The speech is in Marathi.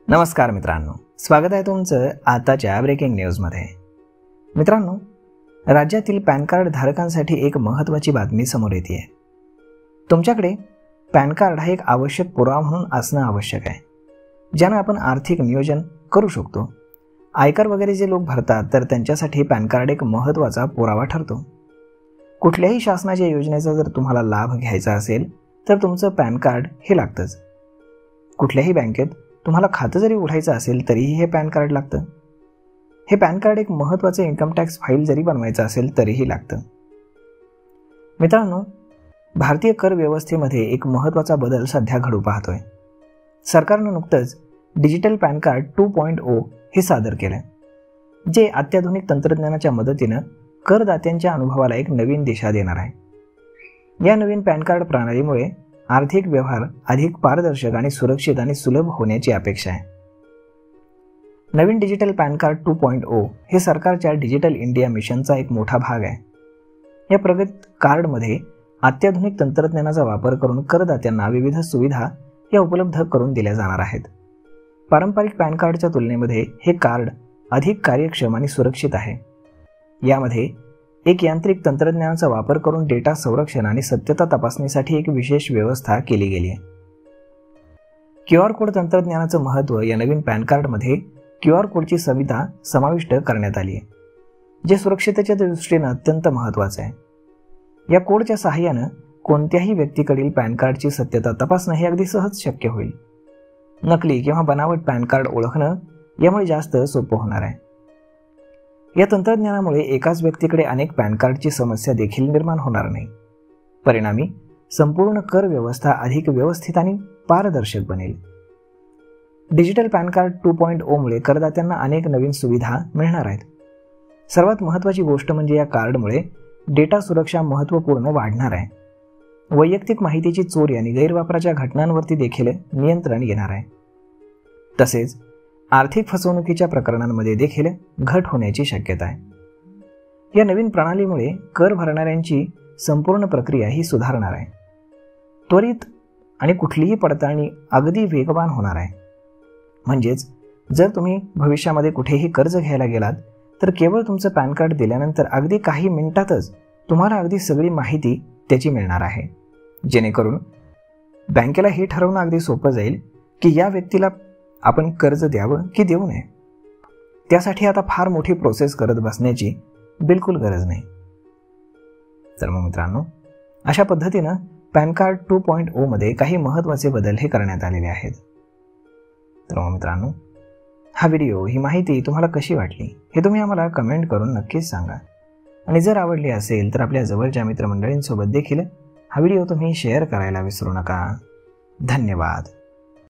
नमस्कार मित्रांनो, स्वागत आहे तुमचं आताच्या ब्रेकिंग न्यूजमध्ये। मित्रांनो, राज्यातील पॅन कार्ड धारकांसाठी एक महत्त्वाची बातमी समोर येते आहे। तुमच्याकडे पॅन कार्ड हा एक आवश्यक पुरावा म्हणून असणं आवश्यक आहे, ज्यानं आपण आर्थिक नियोजन करू शकतो। आयकर वगैरे जे लोक भरतात तर त्यांच्यासाठी पॅन कार्ड एक महत्त्वाचा पुरावा ठरतो। कुठल्याही शासनाच्या योजनेचा जर तुम्हाला लाभ घ्यायचा असेल तर तुमचं पॅन कार्ड हे लागतंच। कुठल्याही बँकेत तुम्हाला खातं जरी उघडायचं असेल तरीही हे पॅन कार्ड लागतं। हे पॅन कार्ड एक महत्त्वाचं इन्कम टॅक्स फाईल जरी बनवायचं असेल तरीही लागतं। मित्रांनो, भारतीय कर व्यवस्थेमध्ये एक महत्त्वाचा बदल सध्या घडू पाहतोय। सरकारनं नुकतंच डिजिटल पॅन कार्ड 2.0 हे सादर केलंय, जे अत्याधुनिक तंत्रज्ञानाच्या मदतीनं करदात्यांच्या अनुभवाला एक नवीन दिशा देणार आहे। या नवीन पॅन कार्ड प्रणालीमुळे आर्थिक व्यवहार अधिक पारदर्शक आणि सुरक्षित आणि सुलभ होण्याची अपेक्षा आहे। नवीन डिजिटल पॅन कार्ड 2.0 हे सरकारच्या डिजिटल इंडिया मिशनचा एक मोठा भाग आहे। या प्रगत कार्डमध्ये अत्याधुनिक तंत्रज्ञानाचा वापर करून करदात्यांना विविध सुविधा या उपलब्ध करून दिल्या जाणार आहेत। पारंपरिक पॅन कार्डच्या तुलनेमध्ये हे कार्ड अधिक कार्यक्षम आणि सुरक्षित आहे। यामध्ये एक यांत्रिक तंत्रज्ञानाचा वापर करून डेटा संरक्षण आणि सत्यता तपासणीसाठी एक विशेष व्यवस्था केली गेली आहे। QR कोड तंत्रज्ञानाचं महत्त्व या नवीन पॅन कार्डमध्ये QR कोडची सुविधा समाविष्ट करण्यात आली आहे, जे सुरक्षिततेच्या दृष्टीने अत्यंत महत्त्वाचं आहे। या कोडच्या सहाय्यानं कोणत्याही व्यक्तीकडील पॅन कार्डची सत्यता तपासणं हे अगदी सहज शक्य होईल। नकली किंवा बनावट पॅन कार्ड ओळखणं यामुळे जास्त सोपं होणार आहे। या तंत्रज्ञानामुळे एकाच व्यक्तीकडे अनेक पॅन कार्डची समस्या देखील निर्माण होणार नाही। परिणामी संपूर्ण कर व्यवस्था अधिक व्यवस्थित आणि पारदर्शक बनेल। डिजिटल पॅन कार्ड 2.0 मुळे करदात्यांना अनेक नवीन सुविधा मिळणार आहेत। सर्वात महत्त्वाची गोष्ट म्हणजे या कार्डमुळे डेटा सुरक्षा महत्त्वपूर्ण वाढणार आहे। वैयक्तिक माहितीची चोरी आणि गैरवापराच्या घटनांवरती देखील नियंत्रण येणार आहे। तसेच आर्थिक फसवणुकीच्या प्रकरणांमध्ये देखील घट होण्याची शक्यता आहे। या नवीन प्रणालीमुळे कर भरणाऱ्यांची संपूर्ण प्रक्रिया ही सुधारणार आहे। त्वरित आणि कुठलीही पडताळणी अगदी वेगवान होणार आहे। म्हणजेच जर तुम्ही भविष्यामध्ये कुठेही कर्ज घ्यायला गेलात तर केवळ तुमचं पॅन कार्ड दिल्यानंतर अगदी काही मिनिटातच तुम्हाला अगदी सगळी माहिती त्याची मिळणार आहे, जेणेकरून बँकेला हे ठरवणं अगदी सोपं जाईल की या व्यक्तीला आपण कर्ज द्यावं की देऊ नये। त्यासाठी आता फार मोठी प्रोसेस करत बसण्याची बिलकुल गरज नाही। तर मग मित्रांनो, अशा पद्धतीनं पॅन कार्ड 2.0 मध्ये काही महत्त्वाचे बदल हे करण्यात आलेले आहेत। तर मग मित्रांनो, हा व्हिडिओ, ही माहिती तुम्हाला कशी वाटली हे तुम्ही आम्हाला कमेंट करून नक्कीच सांगा। आणि जर आवडली असेल तर आपल्या जवळच्या मित्रमंडळींसोबत देखील हा व्हिडिओ तुम्ही शेअर करायला विसरू नका। धन्यवाद।